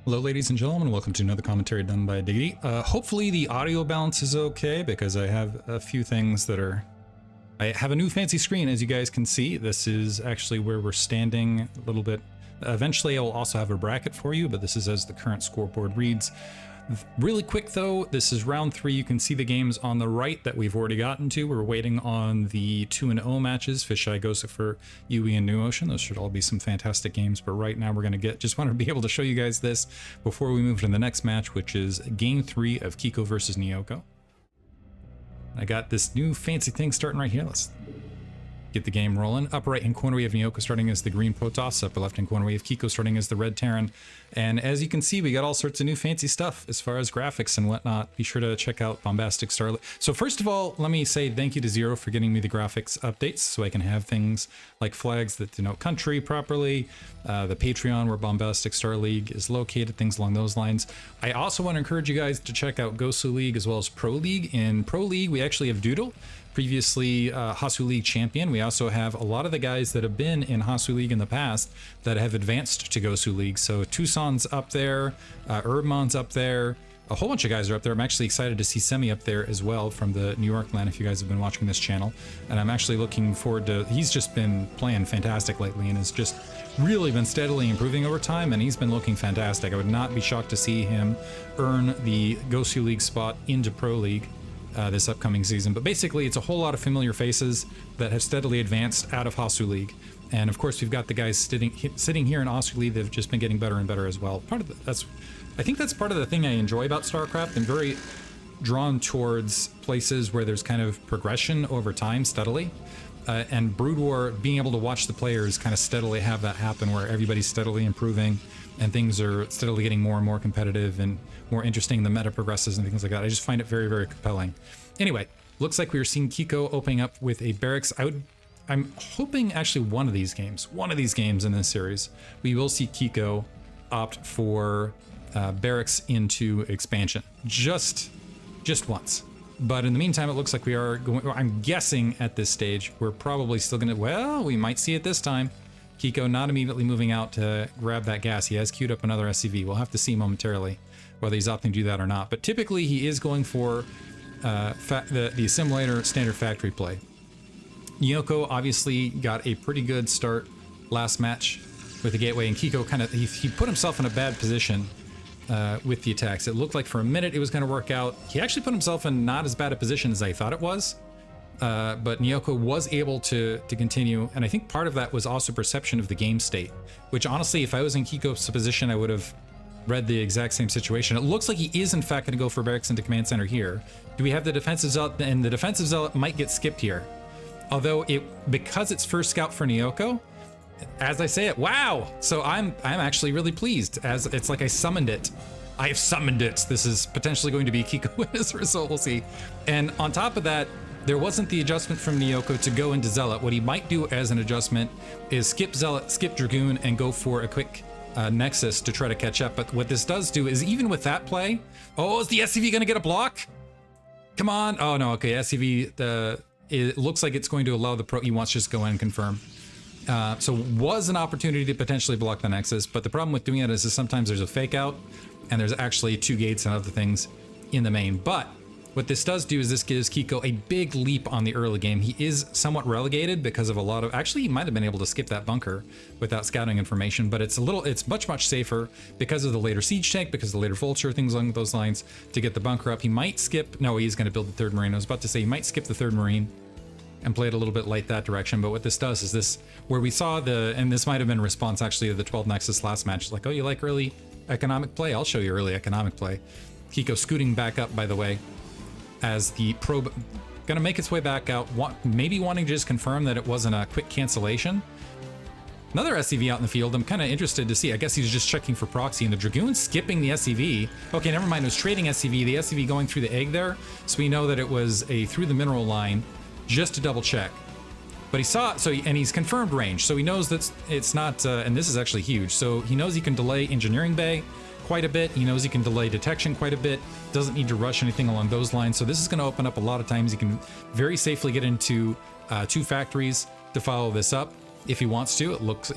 Hello ladies and gentlemen, welcome to another commentary done by Diggity. Hopefully the audio balance is okay because I have a few things that are... I have a new fancy screen, as you guys can see. This is actually where we're standing a little bit. Eventually I will also have a bracket for you, but this is as the current scoreboard reads. Really quick though, this is round 3. You can see the games on the right that we've already gotten to. We're waiting on the 2-0 matches. Fisheye goes for UE and New Ocean. Those should all be some fantastic games, but right now we're going to just want to be able to show you guys this before we move to the next match, which is game 3 of Kiko versus Neoko. I got this new fancy thing starting right here. Let's get the game rolling. Upper right hand corner we have Neoko starting as the green Protoss. Upper left hand corner we have Kiko starting as the red Terran. And as you can see, we got all sorts of new fancy stuff as far as graphics and whatnot. Be sure to check out Bombastic Star. So first of all, let me say thank you to Zero for getting me the graphics updates so I can have things like flags that denote country properly, the Patreon where Bombastic Star League is located, things along those lines. I also want to encourage you guys to check out Hasuleague as well as Pro League. In Pro League, we actually have Doodle, previously Hasuleague champion. We also have a lot of the guys that have been in Hasuleague in the past that have advanced to Hasuleague. So Tucson's up there, Urbmon's up there, a whole bunch of guys are up there. I'm actually excited to see Semi up there as well from the New York land if you guys have been watching this channel. And I'm actually looking forward to, he's just been playing fantastic lately and has just really been steadily improving over time, and he's been looking fantastic. I would not be shocked to see him earn the Hasuleague spot into Pro League this upcoming season. But basically it's a whole lot of familiar faces that have steadily advanced out of Hasuleague. And of course we've got the guys sitting here in Hasuleague. They've just been getting better and better as well. I think that's part of the thing I enjoy about StarCraft. I'm very drawn towards places where there's kind of progression over time steadily. And Brood War, being able to watch the players kind of steadily have that happen where everybody's steadily improving and things are steadily getting more and more competitive and more interesting, the meta progresses and things like that. I just find it very, very compelling. Anyway, looks like we are seeing Kiko opening up with a barracks. I'm hoping actually one of these games in this series, we will see Kiko opt for barracks into expansion. Just once. But in the meantime, it looks like we are going, I'm guessing at this stage, we're probably still gonna, well, we might see it this time. Kiko not immediately moving out to grab that gas. He has queued up another SCV. We'll have to see momentarily whether he's opting to do that or not. But typically he is going for the assimilator standard factory play. Neoko obviously got a pretty good start last match with the gateway, and Kiko kind of, he put himself in a bad position with the attacks. It looked like for a minute it was going to work out. He actually put himself in not as bad a position as I thought it was. But Neoko was able to continue, and I think part of that was also perception of the game state, which honestly, if I was in Kiko's position, I would have read the exact same situation. It looks like he is in fact going to go for barracks into command center here. Do we have the defensive zealot? And the defensive zealot might get skipped here. Although because it's first scout for Neoko, as I say it, wow! So I'm actually really pleased, as it's like I summoned it. I have summoned it. This is potentially going to be Kiko as a result, we'll see. And on top of that, there wasn't the adjustment from Neoko to go into Zealot. What he might do as an adjustment is skip Zealot, skip Dragoon, and go for a quick Nexus to try to catch up. But what this does do is, even with that play, oh, is the SCV gonna get a block? Come on. Oh no, okay, SCV, it looks like it's going to allow the pro, he wants to just go in and confirm. So was an opportunity to potentially block the Nexus, but the problem with doing it is sometimes there's a fake out and there's actually 2 gates and other things in the main. But what this does do is this gives Kiko a big leap on the early game. He is somewhat relegated because of a lot of, actually he might have been able to skip that bunker without scouting information, but it's much safer because of the later siege tank, because of the later vulture, things along those lines, to get the bunker up. He might skip, no, he's going to build the 3rd Marine. I was about to say he might skip the 3rd Marine and play it a little bit light that direction, but what this does is this, where we saw and this might have been a response actually to the 12 Nexus last match, like, oh, you like early economic play? I'll show you early economic play. Kiko scooting back up, by the way, as the probe gonna make its way back out, maybe wanting to just confirm that it wasn't a quick cancellation. Another SCV out in the field. I'm kind of interested to see. I guess he's just checking for proxy, and the Dragoon skipping the SCV. Okay, never mind, it was trading SCV. The SCV going through the egg there, so we know that it was through the mineral line, just to double check. But he saw, and he's confirmed range, so he knows that it's not, and this is actually huge, so he knows he can delay engineering bay quite a bit. He knows he can delay detection quite a bit. Doesn't need to rush anything along those lines. So this is going to open up a lot of times. He can very safely get into 2 factories to follow this up. if he wants to. It looks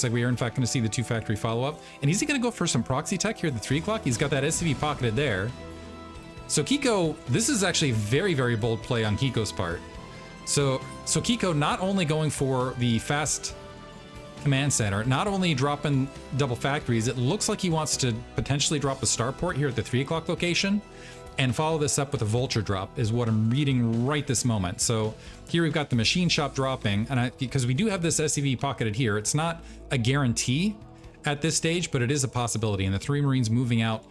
like we are in fact going to see the 2 factory follow-up. And is he going to go for some proxy tech here at the 3 o'clock? He's got that SCV pocketed there. So Kiko, this is actually a very, very bold play on Kiko's part. So Kiko not only going for the fast command center, not only dropping double factories, it looks like he wants to potentially drop a starport here at the 3 o'clock location and follow this up with a vulture drop is what I'm reading right this moment. So here we've got the machine shop dropping, and because we do have this SCV pocketed here, it's not a guarantee at this stage, but it is a possibility. And the 3 Marines moving out.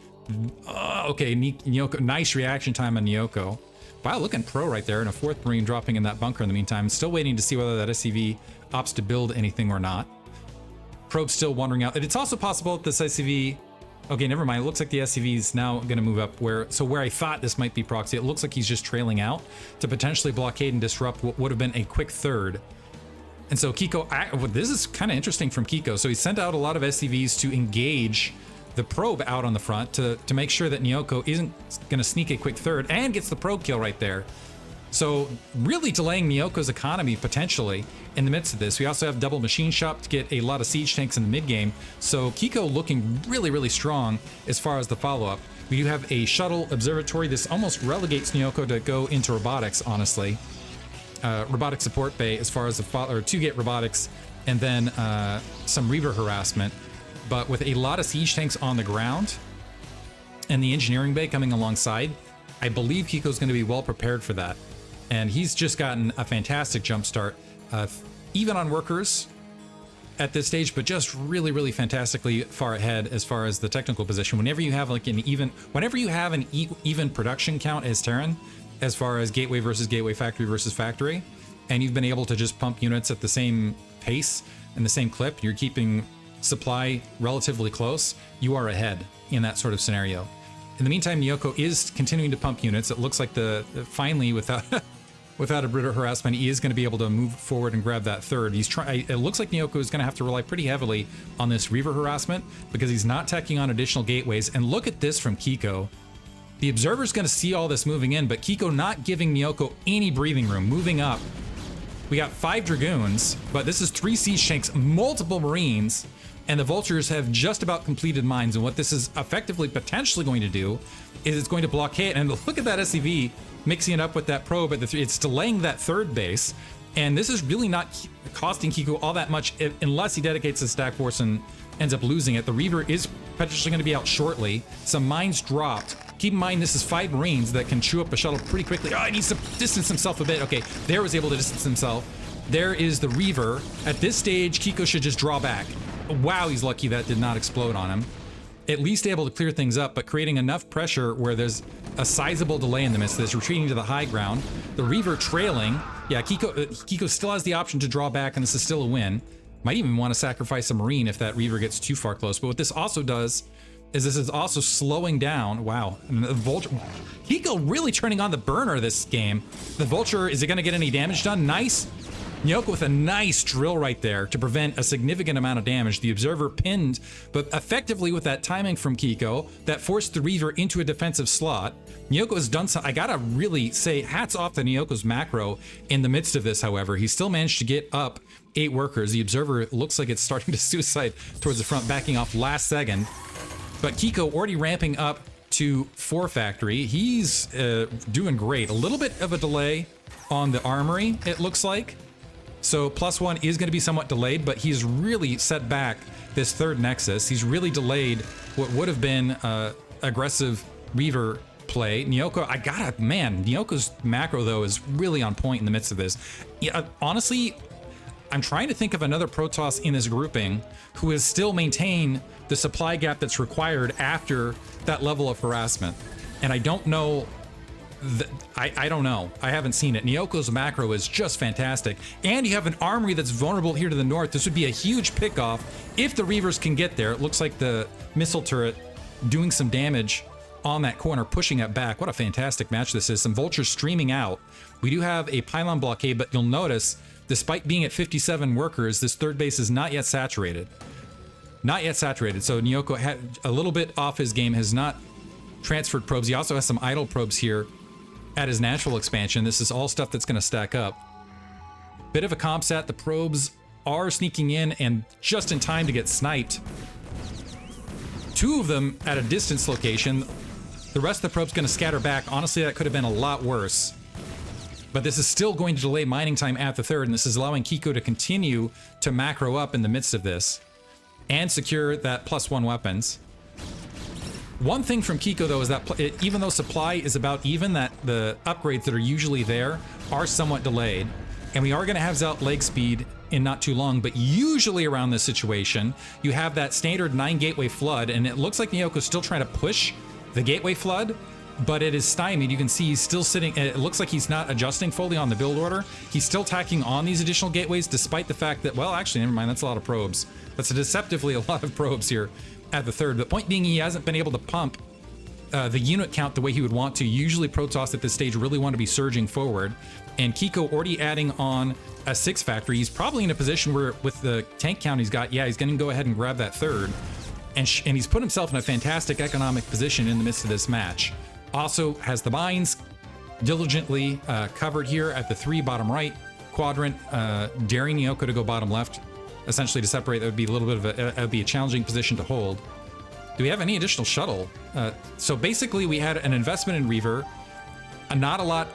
Okay, Neoko, nice reaction time on Neoko. Wow, looking pro right there, and a 4th Marine dropping in that bunker in the meantime. Still waiting to see whether that SCV opts to build anything or not. Probe still wandering out. It's also possible that this SCV... Okay, never mind. It looks like the SCV is now going to move up where I thought this might be proxy, it looks like he's just trailing out to potentially blockade and disrupt what would have been a quick 3rd. And so Kiko, this is kind of interesting from Kiko. So he sent out a lot of SCVs to engage the probe out on the front to make sure that Neoko isn't going to sneak a quick 3rd and gets the probe kill right there. So really delaying Neoko's economy potentially in the midst of this. We also have double machine shop to get a lot of siege tanks in the mid game. So Kiko looking really, really strong as far as the follow-up. We do have a shuttle observatory. This almost relegates Neoko to go into robotics, honestly. Robotic support bay as far as to get robotics, and then some Reaver harassment. But with a lot of siege tanks on the ground and the engineering bay coming alongside, I believe Kiko's going to be well prepared for that. And he's just gotten a fantastic jump start, even on workers at this stage, but just really, really fantastically far ahead as far as the technical position. Whenever you have like an even production count as Terran, as far as gateway versus gateway, factory versus factory, and you've been able to just pump units at the same pace and the same clip, you're keeping supply relatively close, you are ahead in that sort of scenario. In the meantime, Neoko is continuing to pump units. It looks like finally, without a Brita harassment, he is going to be able to move forward and grab that 3rd. It looks like Neoko is going to have to rely pretty heavily on this Reaver harassment because he's not tacking on additional gateways. And look at this from Kiko. The observer's going to see all this moving in, but Kiko not giving Neoko any breathing room, moving up. We got 5 Dragoons, but this is 3 siege tanks, multiple Marines, and the Vultures have just about completed mines. And what this is effectively potentially going to do is it's going to blockade. And look at that SCV mixing it up with that probe at the 3. It's delaying that 3rd base. And this is really not costing Kiko all that much unless he dedicates his stack force and ends up losing it. The Reaver is potentially going to be out shortly. Some mines dropped. Keep in mind, this is 5 Marines that can chew up a shuttle pretty quickly. Oh, he needs to distance himself a bit. Okay, there was able to distance himself. There is the Reaver. At this stage, Kiko should just draw back. Wow, he's lucky that did not explode on him. At least able to clear things up, but creating enough pressure where there's a sizable delay in the midst of this, retreating to the high ground. The Reaver trailing. Yeah, Kiko still has the option to draw back, and this is still a win. Might even want to sacrifice a Marine if that Reaver gets too far close. But what this also does is this is also slowing down. Wow. And the Vulture. Kiko really turning on the burner this game. The Vulture, is it going to get any damage done? Nice. Neoko with a nice drill right there to prevent a significant amount of damage. The Observer pinned, but effectively with that timing from Kiko, that forced the Reaver into a defensive slot. Neoko has done some. I gotta really say hats off to Neoko's macro in the midst of this, however. He still managed to get up 8 workers. The Observer looks like it's starting to suicide towards the front, backing off last second. But Kiko already ramping up to 4 factory. He's doing great. A little bit of a delay on the armory, it looks like. So +1 is going to be somewhat delayed, but he's really set back this 3rd Nexus. He's really delayed what would have been aggressive Reaver play. Neoko, Neoko's macro, though, is really on point in the midst of this. Yeah, honestly, I'm trying to think of another Protoss in this grouping who has still maintained the supply gap that's required after that level of harassment. And I don't know. I don't know. I haven't seen it. Neoko's macro is just fantastic. And you have an armory that's vulnerable here to the north. This would be a huge pickoff if the Reavers can get there. It looks like the missile turret doing some damage on that corner, pushing it back. What a fantastic match this is. Some Vultures streaming out. We do have a pylon blockade, but you'll notice, despite being at 57 workers, this 3rd base is not yet saturated. Not yet saturated. So Neoko had a little bit off his game, has not transferred probes. He also has some idle probes here at his natural expansion. This is all stuff that's going to stack up. Bit of a comp set. The probes are sneaking in and just in time to get sniped. 2 of them at a distance location. The rest of the probe's going to scatter back. Honestly, that could have been a lot worse. But this is still going to delay mining time at the 3rd, and this is allowing Kiko to continue to macro up in the midst of this and secure that +1 weapons. One thing from Kiko, though, is that even though supply is about even, that the upgrades that are usually there are somewhat delayed. And we are going to have Zelt leg speed in not too long, but usually around this situation, you have that standard 9 gateway flood, and it looks like Neoko's still trying to push the gateway flood, but it is stymied. You can see he's still sitting, it looks like he's not adjusting fully on the build order. He's still tacking on these additional gateways, despite the fact that, well, actually, never mind, that's a lot of probes. That's deceptively a lot of probes here at the 3rd. The point being, he hasn't been able to pump the unit count the way he would want to. Usually Protoss at this stage really want to be surging forward, and Kiko already adding on a 6 factory. He's probably in a position where, with the tank count he's got, yeah, he's going to go ahead and grab that 3rd, and he's put himself in a fantastic economic position in the midst of this match. Also has the mines diligently covered here at the 3 bottom right quadrant, daring Neoko to go bottom left, essentially to separate. That would be a little bit of that would be a challenging position to hold. Do we have any additional shuttle? So basically we had an investment in Reaver. Not a lot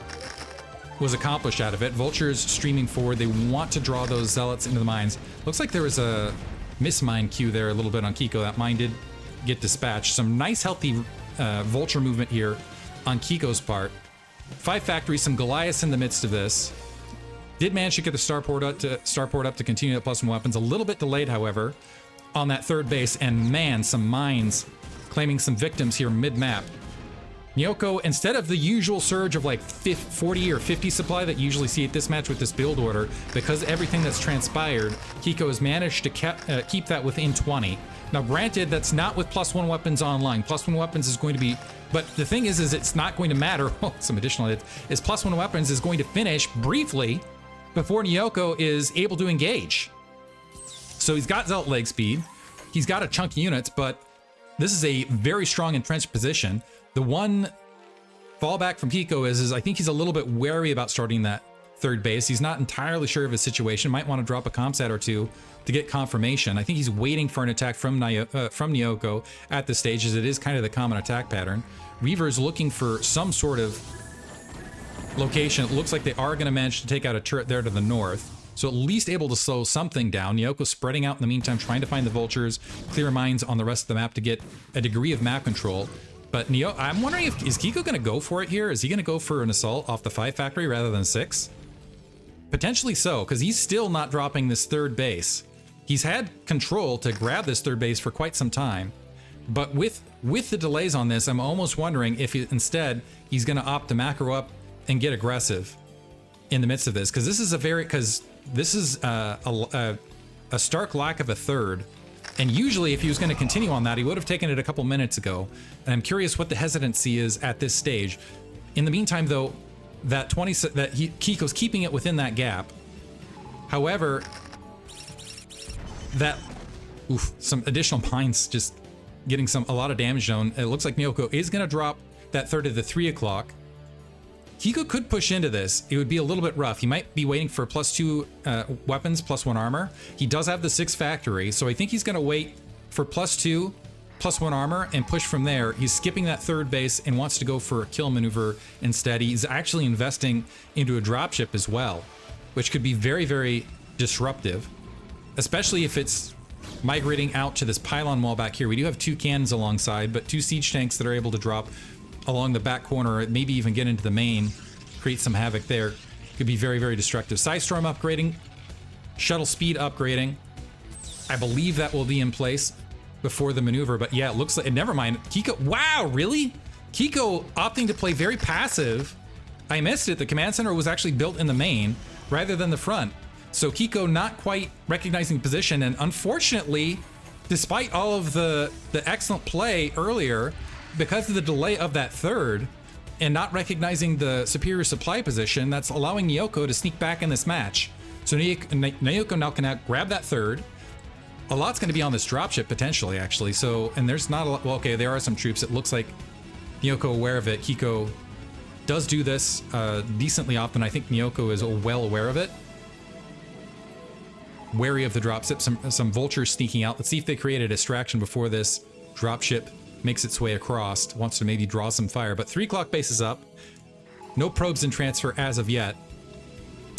was accomplished out of it. Vultures streaming forward. They want to draw those zealots into the mines. Looks like there was a mismine queue there a little bit on Kiko. That mine did get dispatched. Some nice healthy vulture movement here on Kiko's part. 5 factories, some Goliaths in the midst of this. Did manage to get the starport up to continue that +1 weapons. A little bit delayed, however, on that 3rd base, and man, some mines claiming some victims here mid-map. Neoko, instead of the usual surge of like 40 or 50 supply that you usually see at this match with this build order, because everything that's transpired, Kiko has managed to keep that within 20. Now, granted, that's not with +1 weapons online. +1 weapons is going to be, but the thing is it's not going to matter. Oh, some additional hits. Is +1 weapons is going to finish briefly before Neoko is able to engage. So he's got Zelt leg speed. He's got a chunk of units, but this is a very strong entrenched position. The one fallback from Kiko is I think he's a little bit wary about starting that 3rd base. He's not entirely sure of his situation. Might want to drop a comsat or 2 to get confirmation. I think he's waiting for an attack from Neoko at this stage, as it is kind of the common attack pattern. Reaver's looking for some sort of location. It looks like they are going to manage to take out a turret there to the north, so at least able to slow something down. Neoko spreading out in the meantime, trying to find the vultures, clear mines on the rest of the map to get a degree of map control. But I'm wondering is Kiko going to go for it here? Is he going to go for an assault off the 5 factory rather than 6? Potentially so, because he's still not dropping this 3rd base. He's had control to grab this 3rd base for quite some time. But with the delays on this, I'm almost wondering if instead he's going to opt to macro up and get aggressive in the midst of this. Because this is a stark lack of a 3rd. And usually if he was going to continue on that, he would have taken it a couple minutes ago. And I'm curious what the hesitancy is at this stage. In the meantime, though, that Kiko's keeping it within that gap. However, some additional mines just getting a lot of damage done. It looks like Neoko is going to drop that 3rd at the 3 o'clock. Kiko could push into this. It would be a little bit rough. He might be waiting for +2 weapons, +1 armor. He does have the 6 factory, so I think he's going to wait for +2, +1 armor, and push from there. He's skipping that 3rd base and wants to go for a kill maneuver instead. He's actually investing into a dropship as well, which could be very, very disruptive, especially if it's migrating out to this pylon wall back here. We do have 2 cannons alongside, but 2 siege tanks that are able to drop along the back corner, maybe even get into the main, create some havoc there. Could be very, very destructive. Psystorm upgrading, shuttle speed upgrading. I believe that will be in place before the maneuver, but yeah, it looks like, never mind. Kiko, wow, really? Kiko opting to play very passive. I missed it. The command center was actually built in the main rather than the front. So Kiko not quite recognizing position, and unfortunately, despite all of the excellent play earlier, because of the delay of that 3rd and not recognizing the superior supply position, that's allowing Neoko to sneak back in this match. So Neoko now can grab that 3rd. A lot's going to be on this dropship potentially, actually. So, and there's not a lot. Well, okay, there are some troops. It looks like Neoko aware of it. Kiko does do this decently often. I think Neoko is well aware of it. wary of the dropship. Some vultures sneaking out. Let's see if they create a distraction before this dropship makes its way across. Wants to maybe draw some fire. But 3 o'clock base is up. No probes in transfer as of yet.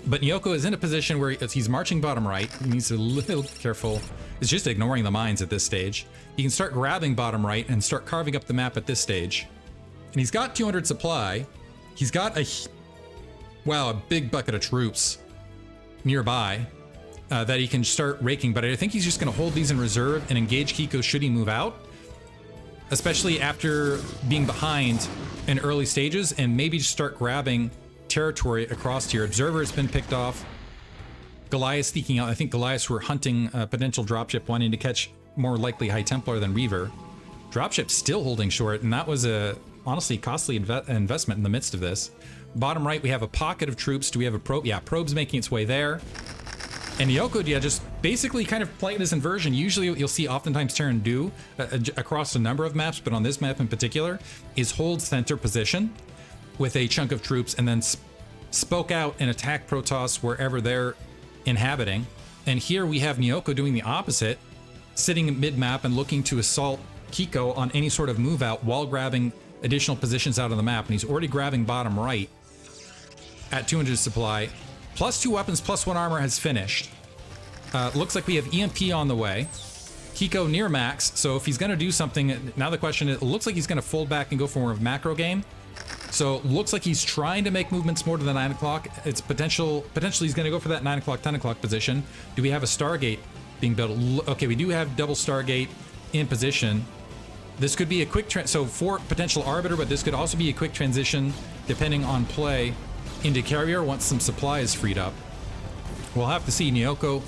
But Neoko is in a position where he's marching bottom right. He needs to be a little careful. He's just ignoring the mines at this stage. He can start grabbing bottom right and start carving up the map at this stage. And he's got 200 supply. He's got a big bucket of troops nearby that he can start raking. But I think he's just going to hold these in reserve and engage Kiko should he move out. Especially after being behind in early stages, and maybe just start grabbing territory across here. Observer has been picked off. Goliath sneaking out. I think Goliaths were hunting a potential dropship, wanting to catch more likely High Templar than Reaver. Dropship still holding short, and that was a honestly costly investment in the midst of this. Bottom right, we have a pocket of troops. Do we have a probe? Yeah, probe's making its way there. And Neoko, yeah, just basically kind of playing this inversion. Usually you'll see oftentimes Terran do across a number of maps, but on this map in particular, is hold center position with a chunk of troops and then spoke out and attack Protoss wherever they're inhabiting. And here we have Neoko doing the opposite, sitting mid-map and looking to assault Kiko on any sort of move out while grabbing additional positions out of the map. And he's already grabbing bottom right at 200 supply. +2 weapons, +1 armor has finished. Looks like we have EMP on the way. Kiko near max, so if he's going to do something, now the question is, it looks like he's going to fold back and go for more of macro game. So looks like he's trying to make movements more to the 9 o'clock. It's potentially he's going to go for that 9 o'clock, 10 o'clock position. Do we have a Stargate being built? Okay, we do have double Stargate in position. This could be a quick, so for potential Arbiter, but this could also be a quick transition depending on play into carrier once some supply is freed up. We'll have to see. Neoko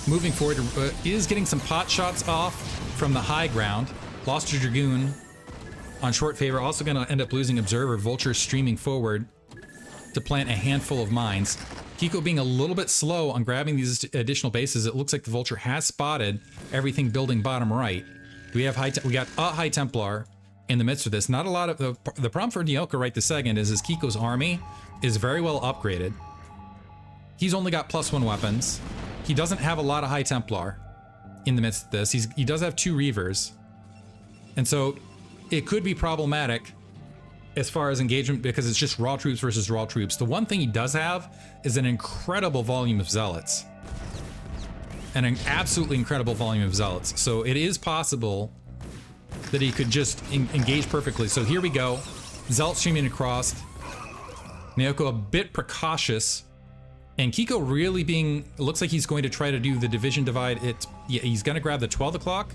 moving forward is getting some pot shots off from the high ground. Lost a Dragoon on short favor. Also going to end up losing Observer. Vulture streaming forward to plant a handful of mines. Kiko being a little bit slow on grabbing these additional bases. It looks like the Vulture has spotted everything building bottom right. We have we got a High Templar in the midst of this. Not a lot of the problem for Neoko right this second is Kiko's army is very well upgraded. He's only got +1 weapons. He doesn't have a lot of High Templar in the midst of this. He does have 2 Reavers. And so it could be problematic as far as engagement because it's just raw troops versus raw troops. The one thing he does have is an incredible volume of Zealots. An absolutely incredible volume of Zealots. So it is possible that he could just engage perfectly. So here we go. Zealot streaming across. Neoko a bit precautious. And Kiko really being, it looks like he's going to try to do the division divide. He's going to grab the 12 o'clock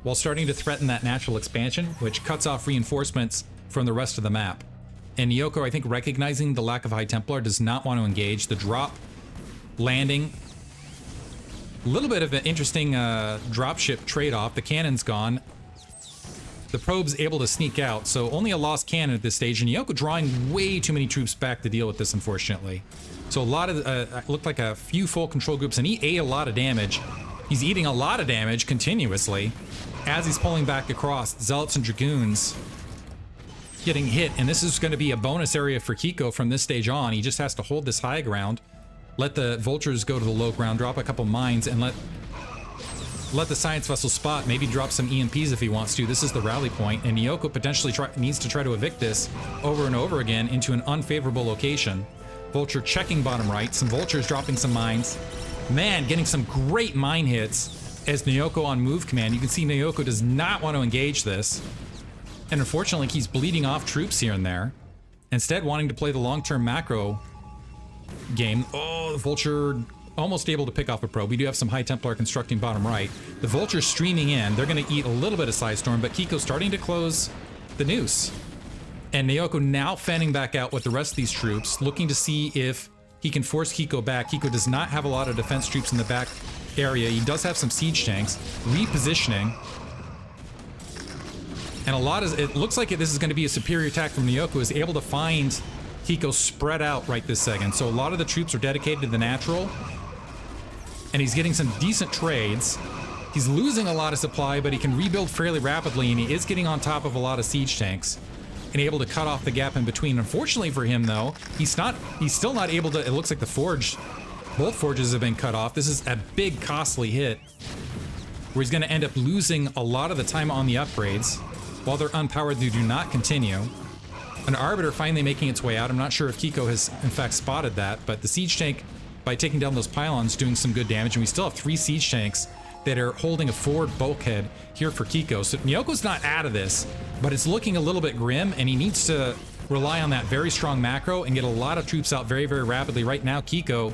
while starting to threaten that natural expansion, which cuts off reinforcements from the rest of the map. And Neoko, I think, recognizing the lack of High Templar, does not want to engage. The drop, landing, a little bit of an interesting dropship trade-off. The cannon's gone. The probe's able to sneak out, so only a lost cannon at this stage. And Neoko drawing way too many troops back to deal with this, unfortunately. So a lot of, looked like a few full control groups, and he ate a lot of damage. He's eating a lot of damage continuously as he's pulling back across. Zealots and Dragoons getting hit, and this is going to be a bonus area for Kiko from this stage on. He just has to hold this high ground, let the Vultures go to the low ground, drop a couple mines, and let the Science Vessel spot, maybe drop some EMPs if he wants to. This is the rally point, and Neoko potentially needs to try to evict this over and over again into an unfavorable location. Vulture checking bottom right, some Vultures dropping some mines. Man, getting some great mine hits as Neoko on move command. You can see Neoko does not want to engage this. And unfortunately, he's bleeding off troops here and there. Instead, wanting to play the long-term macro game. Oh, the Vulture almost able to pick off a probe. We do have some High Templar constructing bottom right. The Vulture streaming in. They're going to eat a little bit of Sidestorm, but Kiko's starting to close the noose. And Neoko now fanning back out with the rest of these troops, looking to see if he can force Kiko back. Kiko does not have a lot of defense troops in the back area. He does have some siege tanks. Repositioning. And a lot of, it looks like this is going to be a superior attack from Neoko, is able to find Kiko spread out right this second. So a lot of the troops are dedicated to the natural. And he's getting some decent trades. He's losing a lot of supply, but he can rebuild fairly rapidly, and he is getting on top of a lot of siege tanks and able to cut off the gap in between. Unfortunately for him, though, he's still not able to, it looks like the Forge Both forges have been cut off. This is a big, costly hit where he's going to end up losing a lot of the time on the upgrades. While they're unpowered, they do not continue. An Arbiter finally making its way out. I'm not sure if Kiko has, in fact, spotted that, but the Siege Tank, by taking down those pylons, doing some good damage, and we still have 3 Siege Tanks that are holding a forward bulkhead here for Kiko. So Neoko's not out of this, but it's looking a little bit grim, and he needs to rely on that very strong macro and get a lot of troops out very, very rapidly. Right now, Kiko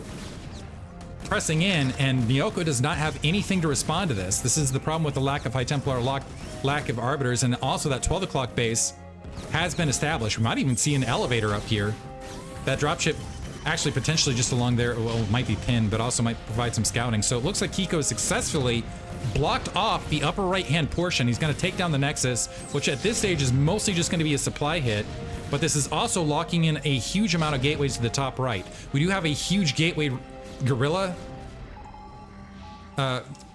pressing in, and Neoko does not have anything to respond to this. This is the problem with the lack of High Templar, lack of Arbiters, and also that 12 o'clock base has been established. We might even see an elevator up here. That dropship actually potentially just along there, well, it might be pinned, but also might provide some scouting. So it looks like Kiko successfully blocked off the upper right-hand portion. He's going to take down the Nexus, which at this stage is mostly just going to be a supply hit. But this is also locking in a huge amount of gateways to the top right. We do have a huge gateway guerrilla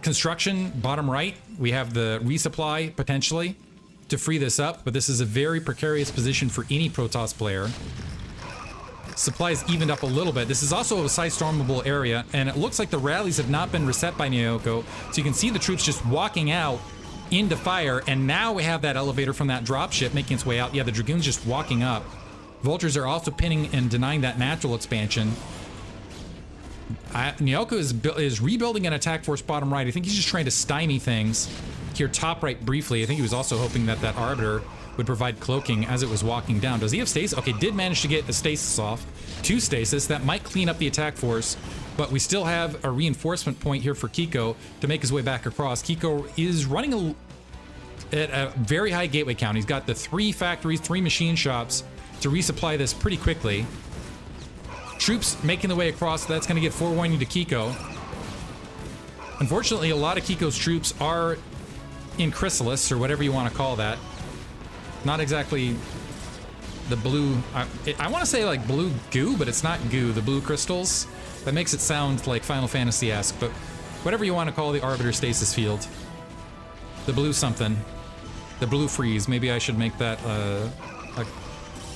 construction bottom right. We have the resupply potentially to free this up, but this is a very precarious position for any Protoss player. Supplies evened up a little bit. This is also a side-stormable area, and it looks like the rallies have not been reset by Neoko, so you can see the troops just walking out into fire, and now we have that elevator from that dropship making its way out. Yeah, the Dragoons just walking up. Vultures are also pinning and denying that natural expansion. Neoko is rebuilding an attack force bottom right. I think he's just trying to stymie things here top right briefly. I think he was also hoping that that Arbiter would provide cloaking as it was walking down. Does he have stasis? Okay, did manage to get the stasis off. 2 stasis. That might clean up the attack force, but we still have a reinforcement point here for Kiko to make his way back across. Kiko is running at a very high gateway count. He's got the 3 factories, 3 machine shops to resupply this pretty quickly. Troops making the way across. That's going to get forewarning to Kiko. Unfortunately, a lot of Kiko's troops are in Chrysalis, or whatever you want to call that. Not exactly the blue... I want to say like blue goo, but it's not goo. The blue crystals. That makes it sound like Final Fantasy-esque, but whatever you want to call the Arbiter Stasis Field. The blue something. The blue freeze. Maybe I should make that a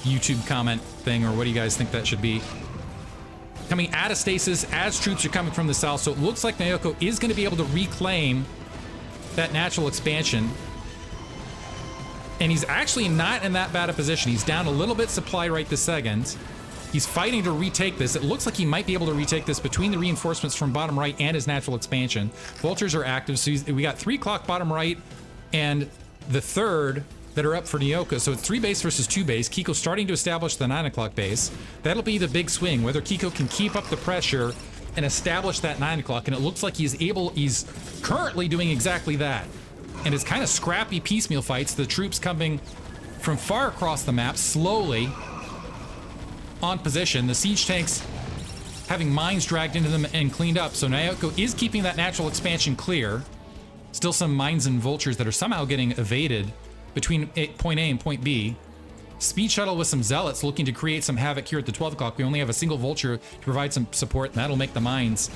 YouTube comment thing, or what do you guys think that should be? Coming out of stasis as troops are coming from the south, so it looks like Neoko is going to be able to reclaim that natural expansion. And he's actually not in that bad a position. He's down a little bit supply right this second. He's fighting to retake this. It looks like he might be able to retake this between the reinforcements from bottom right and his natural expansion. Vultures are active, so we got 3 o'clock bottom right and the 3rd that are up for Neoko. So it's 3 base versus 2 base. Kiko starting to establish the 9 o'clock base. That'll be the big swing, whether Kiko can keep up the pressure and establish that 9 o'clock. And it looks like he's currently doing exactly that. And it's kind of scrappy piecemeal fights. The troops coming from far across the map, slowly on position. The siege tanks having mines dragged into them and cleaned up. So Neoko is keeping that natural expansion clear. Still some mines and vultures that are somehow getting evaded between point A and point B. Speed shuttle with some zealots looking to create some havoc here at the 12 o'clock. We only have a single vulture to provide some support, and that'll make the mines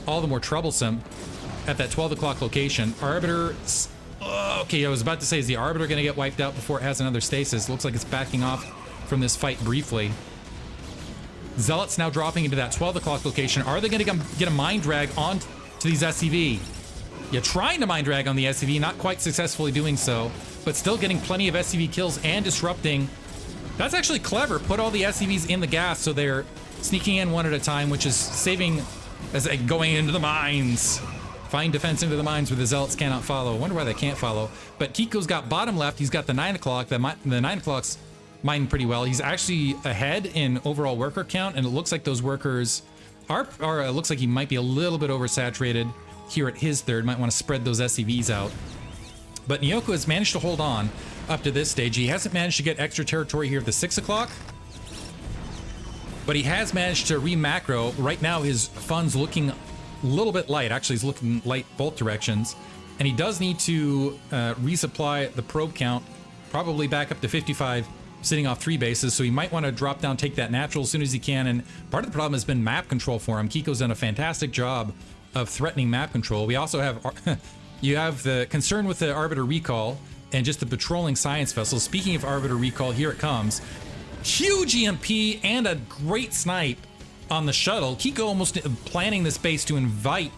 all the more troublesome at that 12 o'clock location. Arbiter... okay, I was about to say, is the Arbiter going to get wiped out before it has another stasis? Looks like it's backing off from this fight briefly. Zealots now dropping into that 12 o'clock location. Are they going to get a mine drag on to these SCV? Yeah, trying to mine drag on the SCV, not quite successfully doing so, but still getting plenty of SCV kills and disrupting. That's actually clever. Put all the SCVs in the gas so they're sneaking in one at a time, which is saving as they going into the mines. Fine defense into the mines where the Zealots cannot follow. I wonder why they can't follow. But Kiko's got bottom left. He's got the 9 o'clock. The 9 o'clock's mining pretty well. He's actually ahead in overall worker count, and it looks like those workers are it looks like he might be a little bit oversaturated here at his 3rd. Might want to spread those SCVs out. But Neoko has managed to hold on up to this stage. He hasn't managed to get extra territory here at the 6 o'clock, but he has managed to re-macro. Right now his funds looking a little bit light. Actually, he's looking light both directions, and he does need to resupply the probe count, probably back up to 55, sitting off 3 bases, so he might want to drop down, take that natural as soon as he can. And part of the problem has been map control for him. Kiko's done a fantastic job of threatening map control. We also have you have the concern with the Arbiter recall and just the patrolling science vessels. Speaking of Arbiter recall, here it comes. Huge EMP and a great snipe on the shuttle. Kiko almost planning this base to invite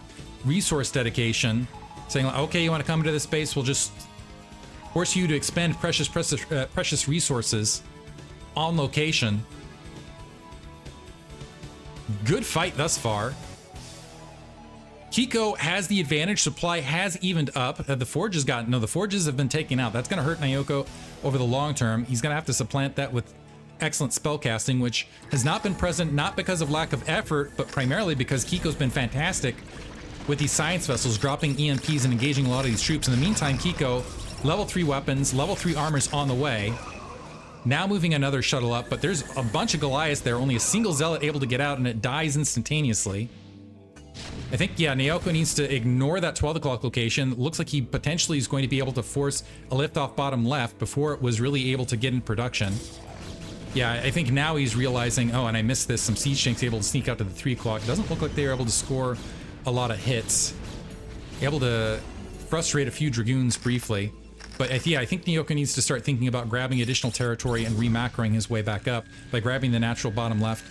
resource dedication, saying, okay, you want to come to this base, we'll just force you to expend precious resources on location. Good fight thus far. Kiko has the advantage. Supply has evened up. The forges the forges have been taken out. That's going to hurt Neoko over the long term. He's going to have to supplant that with excellent spellcasting, which has not been present, not because of lack of effort, but primarily because Kiko's been fantastic with these science vessels, dropping EMPs and engaging a lot of these troops. In the meantime, Kiko, level 3 weapons, level 3 armor's on the way. Now moving another shuttle up, but there's a bunch of Goliaths there, only a single Zealot able to get out, and it dies instantaneously. I think, yeah, Neoko needs to ignore that 12 o'clock location. Looks like he potentially is going to be able to force a lift off bottom left before it was really able to get in production. Yeah, I think now he's realizing, oh, and I missed this. Some siege tanks able to sneak out to the 3 o'clock. It doesn't look like they were able to score a lot of hits. Able to frustrate a few Dragoons briefly. But yeah, I think Neoko needs to start thinking about grabbing additional territory and remacroing his way back up by grabbing the natural bottom left.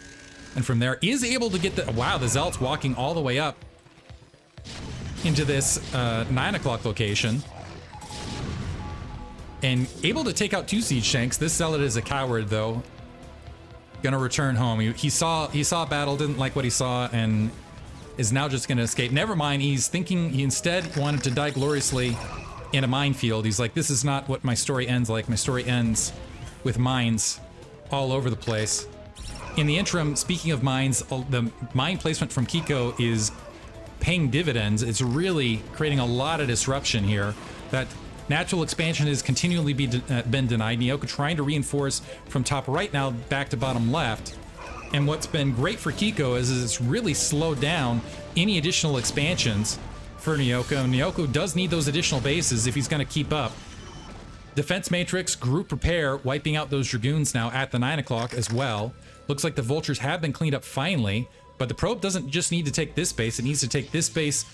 And from there, is able to get the... Wow, the Zealot's walking all the way up into this 9 o'clock location. And able to take out 2 siege tanks. This Zealot is a coward, though. Gonna return home. He saw a battle, didn't like what he saw, and is now just gonna escape. Never mind, he's thinking he instead wanted to die gloriously in a minefield. He's like, this is not what my story ends like. My story ends with mines all over the place. In the interim, speaking of mines, the mine placement from Kiko is paying dividends. It's really creating a lot of disruption here. That natural expansion has continually been denied. Neoko trying to reinforce from top right now back to bottom left. And what's been great for Kiko is it's really slowed down any additional expansions for Neoko. Neoko does need those additional bases if he's going to keep up. Defense Matrix, Group Prepare, wiping out those Dragoons now at the 9 o'clock as well. Looks like the Vultures have been cleaned up finally, but the probe doesn't just need to take this base, it needs to take this base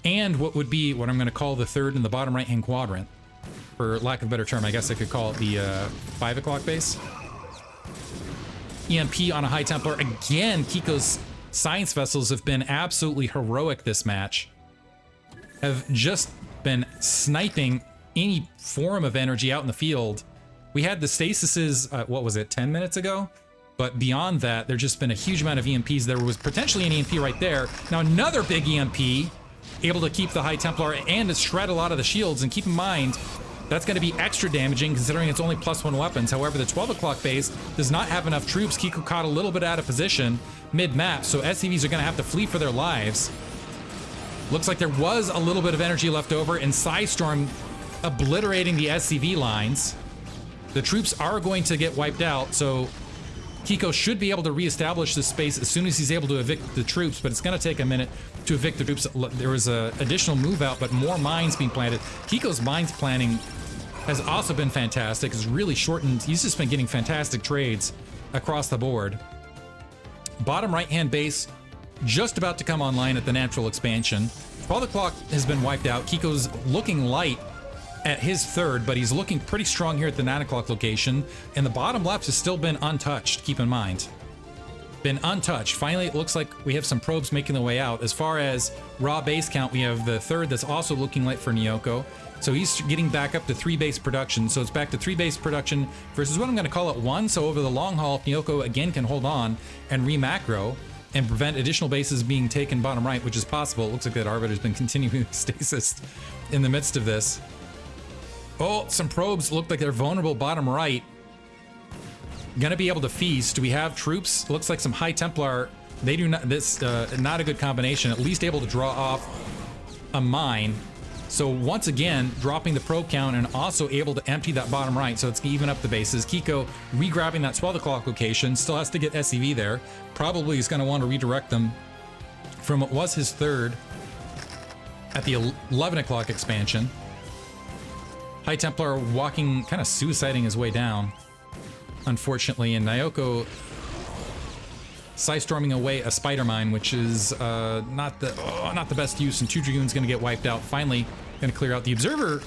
and what would be what I'm going to call the third in the bottom right-hand quadrant. For lack of a better term, I guess I could call it the 5 o'clock base. EMP on a High Templar. Again, Kiko's science vessels have been absolutely heroic this match. Have just been sniping any form of energy out in the field. We had the stasises, what was it, 10 minutes ago? But beyond that, there's just been a huge amount of EMPs. There was potentially an EMP right there. Now another big EMP, able to keep the High Templar and to shred a lot of the shields. And keep in mind, that's going to be extra damaging considering it's only +1 weapons. However, the 12 o'clock base does not have enough troops. Kiko caught a little bit out of position mid-map, so SCVs are going to have to flee for their lives. Looks like there was a little bit of energy left over, and Psystorm obliterating the SCV lines. The troops are going to get wiped out, so Kiko should be able to reestablish this space as soon as he's able to evict the troops, but it's going to take a minute to evict the troops. There was an additional move out, but more mines being planted. Kiko's mines planning has also been fantastic. It's really shortened. He's just been getting fantastic trades across the board. Bottom right-hand base just about to come online at the natural expansion. 12 o'clock has been wiped out. Kiko's looking light at his third, but he's looking pretty strong here at the 9 o'clock location. And the bottom left has still been untouched, keep in mind. Been untouched. Finally, it looks like we have some probes making their way out. As far as raw base count, we have the third that's also looking light for Neoko. So he's getting back up to 3 base production. So it's back to 3 base production versus what I'm going to call it 1. So over the long haul, if Neoko again can hold on and re-macro and prevent additional bases being taken bottom right, which is possible. It looks like that Arbiter's been continuing stasis in the midst of this. Oh, some probes look like they're vulnerable bottom right. Gonna be able to feast. Do we have troops? Looks like some High Templar. They do not, this, not a good combination. At least able to draw off a mine. So once again, dropping the probe count and also able to empty that bottom right. So it's even up the bases. Kiko re-grabbing that 12 o'clock location. Still has to get SCV there. Probably is gonna want to redirect them from what was his third at the 11 o'clock expansion. High Templar walking, kind of suiciding his way down, unfortunately, and Neoko Psystorming away a spider mine, which is not the best use, and 2 Dragoons going to get wiped out. Finally, going to clear out. The Observer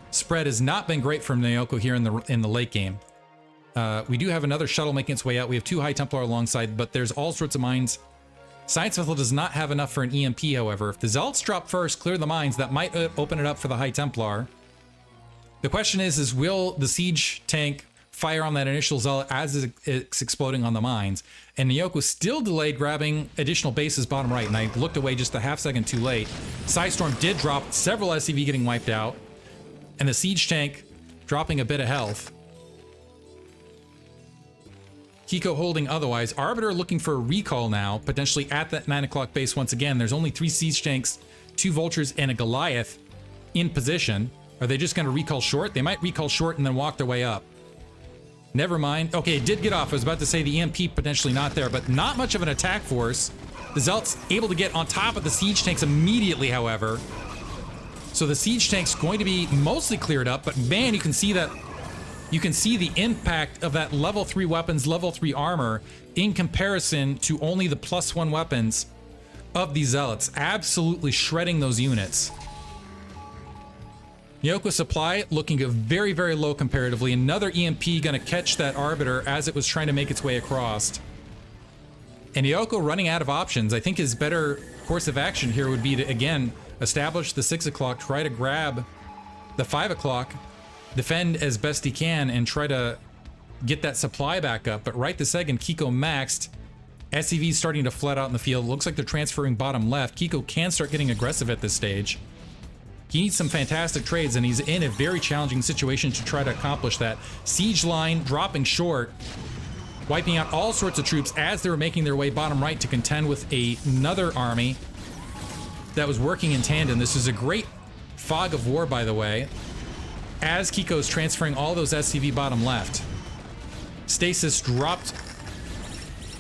spread has not been great from Neoko here in the late game. We do have another shuttle making its way out. We have 2 High Templar alongside, but there's all sorts of mines. Science Vessel does not have enough for an EMP, however. If the Zealots drop first, clear the mines, that might open it up for the High Templar. The question is will the siege tank fire on that initial Zealot as it's exploding on the mines? And Neoko still delayed grabbing additional bases bottom right, and I looked away just a half second too late. Psystorm did drop, several SCV getting wiped out, and the siege tank dropping a bit of health. Kiko holding otherwise. Arbiter looking for a recall now, potentially at that 9 o'clock base once again. There's only 3 siege tanks, 2 Vultures, and a Goliath in position. Are they just going to recall short? They might recall short and then walk their way up. Never mind. Okay, it did get off. I was about to say the EMP potentially not there, but not much of an attack force. The Zealots able to get on top of the siege tanks immediately, however. So the siege tank's going to be mostly cleared up, but man, you can see that. You can see the impact of that level 3 weapons, level 3 armor in comparison to only the +1 weapons of these Zealots. Absolutely shredding those units. Neoko supply looking very, very low comparatively. Another EMP gonna catch that Arbiter as it was trying to make its way across. And Neoko running out of options. I think his better course of action here would be to, again, establish the 6 o'clock, try to grab the 5 o'clock, defend as best he can, and try to get that supply back up. But right this second, Kiko maxed. SCV's starting to flood out in the field. Looks like they're transferring bottom left. Kiko can start getting aggressive at this stage. He needs some fantastic trades, and he's in a very challenging situation to try to accomplish that. Siege line dropping short, wiping out all sorts of troops as they were making their way bottom right to contend with another army that was working in tandem. This is a great fog of war, by the way, as Kiko's transferring all those SCV bottom left. Stasis dropped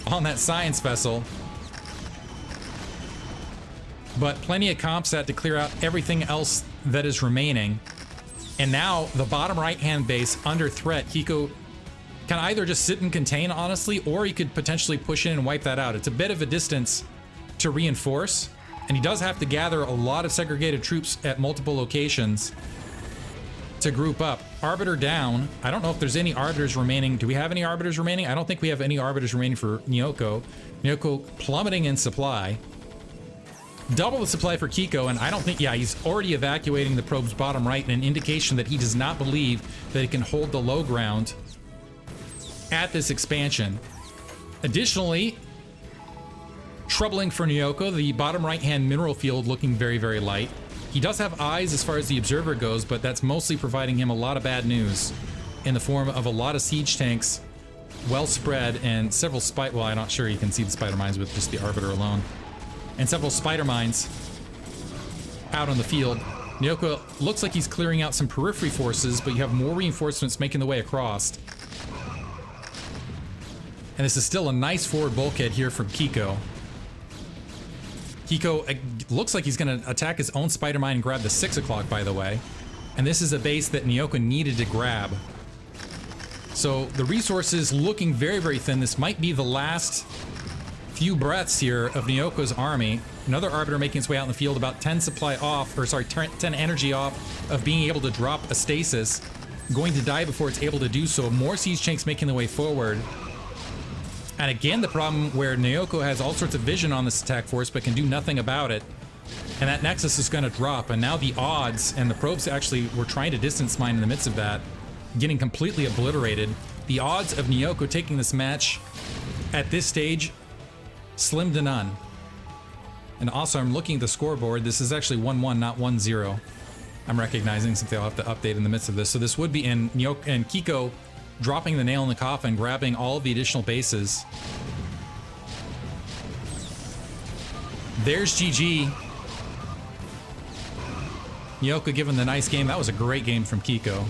on that science vessel, but plenty of CompSat to clear out everything else that is remaining. And now the bottom right-hand base under threat. Kiko can either just sit and contain, honestly, or he could potentially push in and wipe that out. It's a bit of a distance to reinforce, and he does have to gather a lot of segregated troops at multiple locations to group up. Arbiter down. I don't know if there's any Arbiters remaining. Do we have any Arbiters remaining? I don't think we have any Arbiters remaining for Neoko. Neoko plummeting in supply. Double the supply for Kiko, and I don't think, yeah, he's already evacuating the probe's bottom right, an indication that he does not believe that he can hold the low ground at this expansion. Additionally, troubling for Neoko, the bottom right-hand mineral field looking very, very light. He does have eyes as far as the observer goes, but that's mostly providing him a lot of bad news in the form of a lot of siege tanks, well spread, and several well, I'm not sure you can see the spider mines with just the Arbiter alone, and several spider mines out on the field. Neoko looks like he's clearing out some periphery forces, but you have more reinforcements making the way across. And this is still a nice forward bulkhead here from Kiko. Kiko looks like he's going to attack his own spider mine and grab the 6 o'clock, by the way. And this is a base that Neoko needed to grab. So the resources looking very, very thin. This might be the last few breaths here of Neoko's army. Another Arbiter making its way out in the field, about 10 supply off, or sorry, 10 energy off of being able to drop a stasis. Going to die before it's able to do so. More siege tanks making their way forward. And again, the problem where Neoko has all sorts of vision on this attack force, but can do nothing about it. And that Nexus is going to drop. And now the odds, and the probes actually were trying to distance mine in the midst of that, getting completely obliterated. The odds of Neoko taking this match at this stage, slim to none. And also, I'm looking at the scoreboard. This is actually 1-1, not 1-0. I'm recognizing, since they'll have to update in the midst of this. So this would be in Neoko and Kiko dropping the nail in the coffin, grabbing all of the additional bases. There's GG. Neoko given the nice game. That was a great game from Kiko.